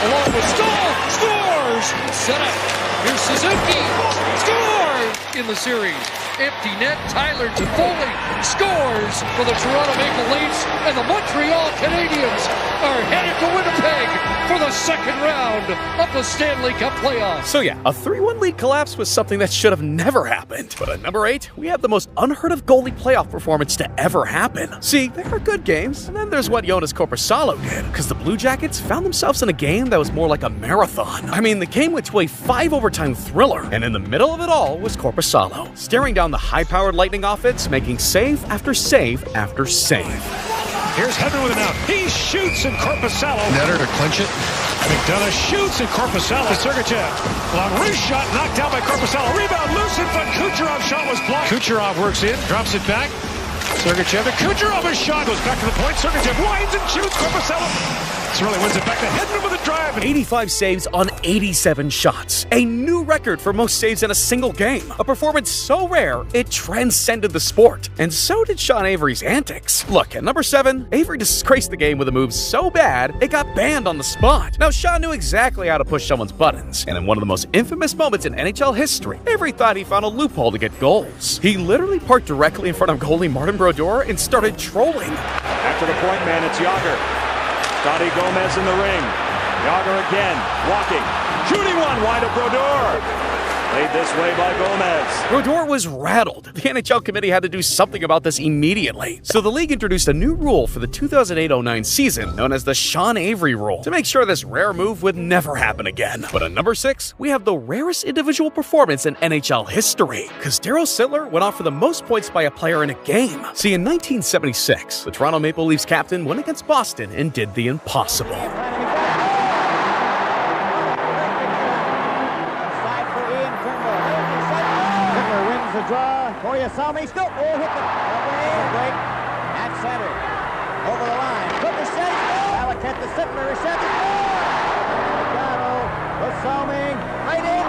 along with Stahl, scores! Set up, here's Suzuki, scores! In the series, empty net, Tyler Toffoli scores for the Toronto Maple Leafs, and the Montreal Canadiens are headed to Winnipeg for the second round of the Stanley Cup playoffs. So yeah, a 3-1 lead collapse was something that should have never happened. But at number 8, we have the most unheard of goalie playoff performance to ever happen. See, there are good games, and then there's what Jonas Korpisalo did, because the Blue Jackets found themselves in a game that was more like a marathon. I mean, the game went to a 5-overtime thriller, and in the middle of it all was Korpisalo, staring down the high-powered Lightning offense, making save after save after save. Here's Hedman with an out. He shoots and Korpisalo. Netter to clinch it. McDonough shoots and Korpisalo. Sergachev. Long wrist shot knocked down by Korpisalo. Rebound loose in front. Kucherov shot was blocked. Kucherov works in, drops it back. Sergachev and Kucherov, his shot goes back to the point. Sergachev winds and shoots. Korpisalo. Really wins it back to Hedman with a drive. 85 saves on 87 shots. A new record for most saves in a single game. A performance so rare, it transcended the sport. And so did Sean Avery's antics. Look, at number 7, Avery disgraced the game with a move so bad, it got banned on the spot. Now, Sean knew exactly how to push someone's buttons. And in one of the most infamous moments in NHL history, Avery thought he found a loophole to get goals. He literally parked directly in front of goalie Martin Brodeur and started trolling. After the point man, it's Yager. Scotty Gomez in the ring. Yager again, walking, shooting one wide of Brodeur. Played this way by Gomez. Brodeur was rattled. The NHL committee had to do something about this immediately. So the league introduced a new rule for the 2008-09 season known as the Sean Avery rule to make sure this rare move would never happen again. But at number 6, we have the rarest individual performance in NHL history, because Darryl Sittler went off for the most points by a player in a game. See, in 1976, the Toronto Maple Leafs captain went against Boston and did the impossible. The draw, Koyasami still, hit the break, at center, over the line, Cooper saves, Alakett to Sittler, reception, Delgado, with Salming, right in,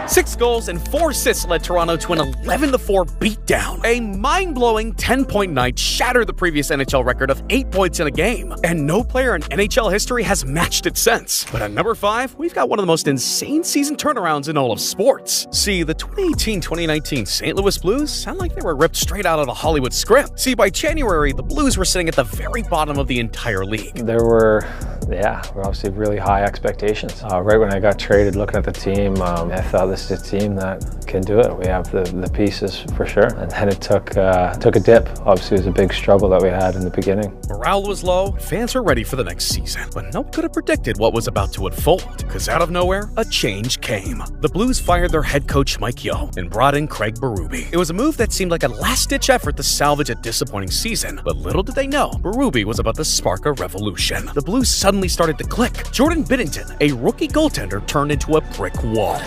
6 goals and 4 assists led Toronto to an 11-4 beatdown. A mind-blowing 10-point night shattered the previous NHL record of 8 points in a game, and no player in NHL history has matched it since. But at number 5, we've got one of the most insane season turnarounds in all of sports. See, the 2018-2019 St. Louis Blues sound like they were ripped straight out of a Hollywood script. See, by January, the Blues were sitting at the very bottom of the entire league. There were obviously really high expectations. Right when I got traded, looking at the team, I thought this is a team that can do it. We have the pieces for sure. And then it took a dip. Obviously, it was a big struggle that we had in the beginning. Morale was low, fans were ready for the next season, but no one could have predicted what was about to unfold, because out of nowhere, a change came. The Blues fired their head coach Mike Yeo and brought in Craig Berube. It was a move that seemed like a last-ditch effort to salvage a disappointing season, but little did they know, Berube was about to spark a revolution. The Blues suddenly started to click. Jordan Binnington, a rookie goaltender, turned into a brick wall.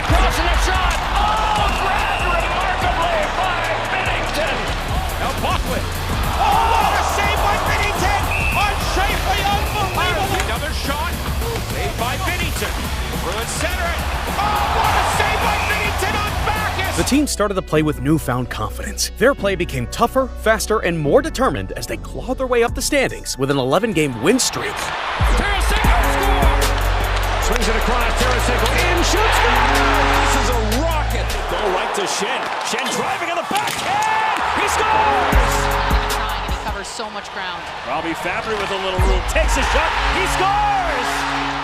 Cross and a shot! Oh, grabbed remarkably by Binnington! Now Bachman. Oh, what a save by Binnington! Unshapely, unbelievable! Another shot, made by Binnington. Bruins center it. Oh, what a save by Binnington on Bacchus! The team started to play with newfound confidence. Their play became tougher, faster, and more determined as they clawed their way up the standings with an 11-game win streak. Tarasenko scores! Swings it across, Tarasenko in, shoots, This is a rocket! Goal right to Shen. Shen driving on the backhand! He scores! And he covers so much ground. Robbie Fabry with a little room. Takes a shot. He scores!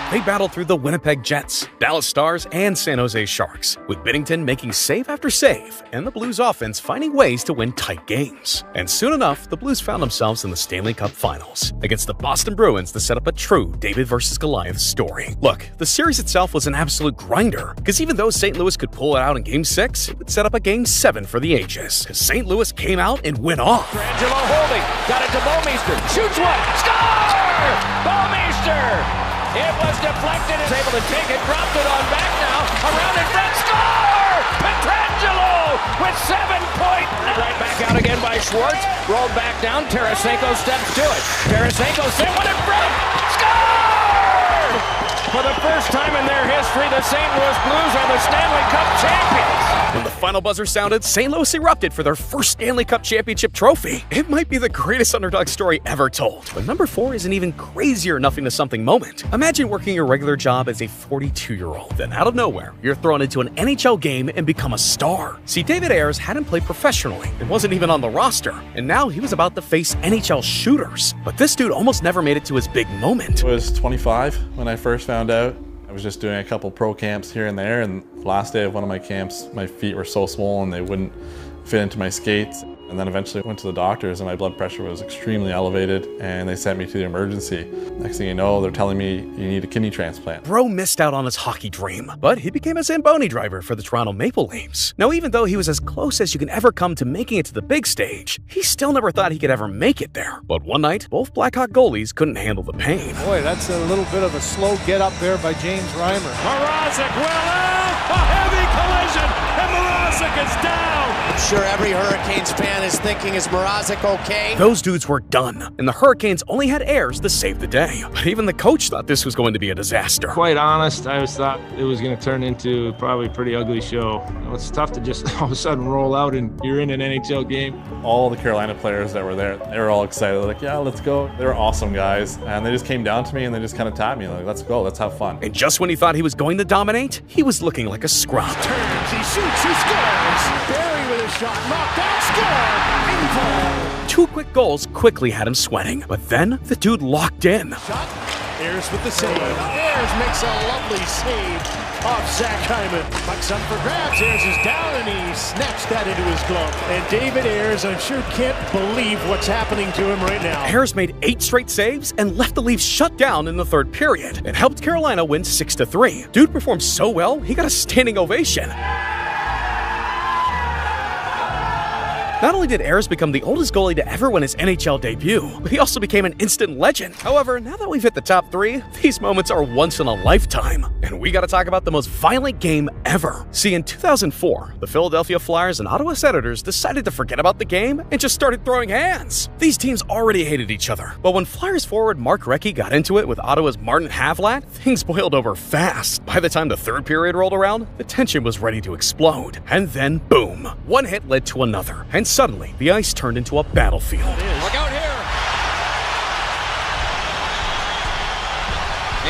They battled through the Winnipeg Jets, Dallas Stars, and San Jose Sharks, with Binnington making save after save, and the Blues offense finding ways to win tight games. And soon enough, the Blues found themselves in the Stanley Cup Finals, against the Boston Bruins to set up a true David versus Goliath story. Look, the series itself was an absolute grinder, because even though St. Louis could pull it out in Game 6, it would set up a Game 7 for the ages, because St. Louis came out and went off. Angelo holding, got it to Bouwmeester, shoots one, score! Bouwmeester! It was deflected, is able to take it, dropped it on back now, around in front, score! Pietrangelo with 7-point. Right back out again by Schwartz, rolled back down, Tarasenko steps to it. Tarasenko sent one in front, score! For the first time in their history, the St. Louis Blues are the Stanley Cup champions. When the final buzzer sounded, St. Louis erupted for their first Stanley Cup championship trophy. It might be the greatest underdog story ever told, but number 4 is an even crazier nothing to something moment. Imagine working your regular job as a 42-year-old, then out of nowhere, you're thrown into an NHL game and become a star. See, David Ayres hadn't played professionally and wasn't even on the roster, and now he was about to face NHL shooters. But this dude almost never made it to his big moment. I was 25 when I first found out. I was just doing a couple pro camps here and there, and the last day of one of my camps, my feet were so swollen they wouldn't fit into my skates. And then eventually went to the doctors and my blood pressure was extremely elevated and they sent me to the emergency. Next thing you know, they're telling me you need a kidney transplant. Bro missed out on his hockey dream, but he became a Zamboni driver for the Toronto Maple Leafs. Now, even though he was as close as you can ever come to making it to the big stage, he still never thought he could ever make it there. But one night, both Blackhawk goalies couldn't handle the pain. Boy, that's a little bit of a slow get up there by James Reimer. Mrazek well out, a heavy collision, and Mrazek is down. I'm sure every Hurricanes fan is thinking, is Mrazek okay? Those dudes were done, and the Hurricanes only had Ayres to save the day. But even the coach thought this was going to be a disaster. Quite honest, I always thought it was going to turn into probably a pretty ugly show. You know, it's tough to just all of a sudden roll out and you're in an NHL game. All the Carolina players that were there, they were all excited. They're like, yeah, let's go. They were awesome guys. And they just came down to me and they just kind of tapped me like, let's go, let's have fun. And just when he thought he was going to dominate, he was looking like a scrub. Turns, he shoots, he scores. Barry with a shot, knocked out, score. 2 quick goals quickly had him sweating, but then the dude locked in. Shot. Ayres with the save. Ayres makes a lovely save off Zach Hyman. Puck's up for grabs. Ayres is down and he snaps that into his glove. And David Ayres, I'm sure, can't believe what's happening to him right now. Ayres made 8 straight saves and left the Leafs shut down in the 3rd period. It helped Carolina win 6-3. Dude performed so well, he got a standing ovation. Not only did Ayres become the oldest goalie to ever win his NHL debut, but he also became an instant legend. However, now that we've hit the top 3, these moments are once in a lifetime. And we gotta talk about the most violent game ever. See, in 2004, the Philadelphia Flyers and Ottawa Senators decided to forget about the game and just started throwing hands. These teams already hated each other, but when Flyers forward Mark Recchi got into it with Ottawa's Martin Havlat, things boiled over fast. By the time the 3rd period rolled around, the tension was ready to explode. And then, boom, one hit led to another, and suddenly, the ice turned into a battlefield. Look out here.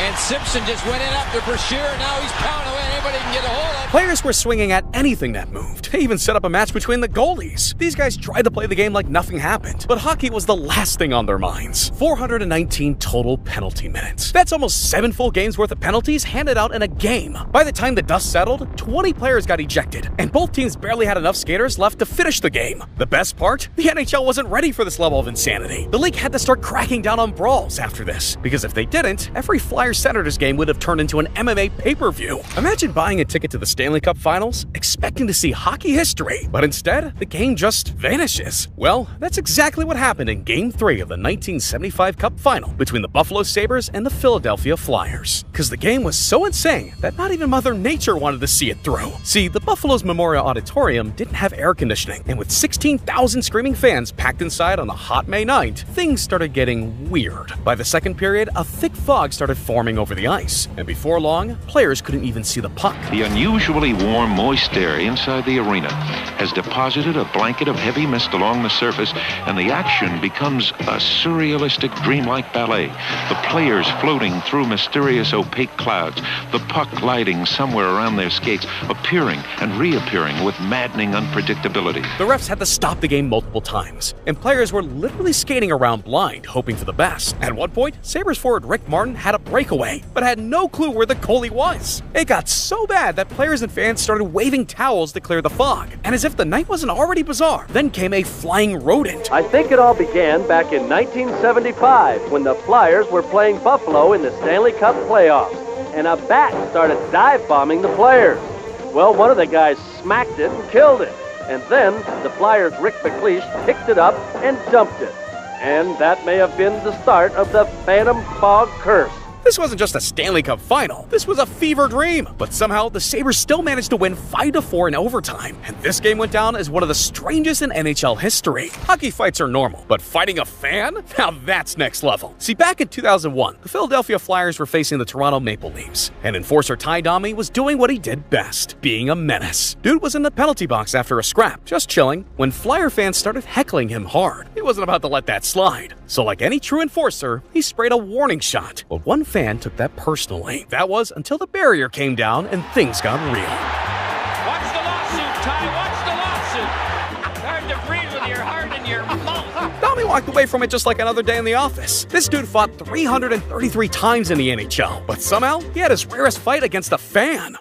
And Simpson just went in after Brashear, and now he's pounding away. Anybody can get a hold of. Players were swinging at anything that moved. They even set up a match between the goalies. These guys tried to play the game like nothing happened, but hockey was the last thing on their minds. 419 total penalty minutes. That's almost 7 full games worth of penalties handed out in a game. By the time the dust settled, 20 players got ejected, and both teams barely had enough skaters left to finish the game. The best part? The NHL wasn't ready for this level of insanity. The league had to start cracking down on brawls after this, because if they didn't, every Flyers-Senators game would have turned into an MMA pay-per-view. Imagine buying a ticket to the Stanley Cup Finals, expecting to see hockey history, but instead, the game just vanishes. Well, that's exactly what happened in Game 3 of the 1975 Cup Final between the Buffalo Sabres and the Philadelphia Flyers. Because the game was so insane that not even Mother Nature wanted to see it through. See, the Buffalo's Memorial Auditorium didn't have air conditioning, and with 16,000 screaming fans packed inside on a hot May night, things started getting weird. By the 2nd period, a thick fog started forming over the ice, and before long, players couldn't even see the puck. The unusually warm, moist air inside the arena has deposited a blanket of heavy mist along the surface, and the action becomes a surrealistic, dreamlike ballet. The players floating through mysterious, opaque clouds, the puck gliding somewhere around their skates, appearing and reappearing with maddening unpredictability. The refs had to stop the game multiple times, and players were literally skating around blind, hoping for the best. At one point, Sabres forward Rick Martin had a breakaway, but had no clue where the goalie was. It got so bad that players and fans started waving towels to clear the fog. And as if the night wasn't already bizarre, then came a flying rodent. I think it all began back in 1975 when the Flyers were playing Buffalo in the Stanley Cup playoffs, and a bat started dive-bombing the players. Well, one of the guys smacked it and killed it, and then the Flyers' Rick McLeish picked it up and dumped it. And that may have been the start of the Phantom Fog curse. This wasn't just a Stanley Cup final, this was a fever dream. But somehow, the Sabres still managed to win 5-4 in overtime, and this game went down as one of the strangest in NHL history. Hockey fights are normal, but fighting a fan? Now that's next level. See, back in 2001, the Philadelphia Flyers were facing the Toronto Maple Leafs, and enforcer Ty Domi was doing what he did best, being a menace. Dude was in the penalty box after a scrap, just chilling, when Flyer fans started heckling him hard. He wasn't about to let that slide. So like any true enforcer, he sprayed a warning shot. But one fan took that personally. That was until the barrier came down and things got real. Watch the lawsuit, Ty. Watch the lawsuit. It's hard to breathe with your heart in your mouth. Domi walked away from it just like another day in the office. This dude fought 333 times in the NHL, but somehow he had his rarest fight against a fan.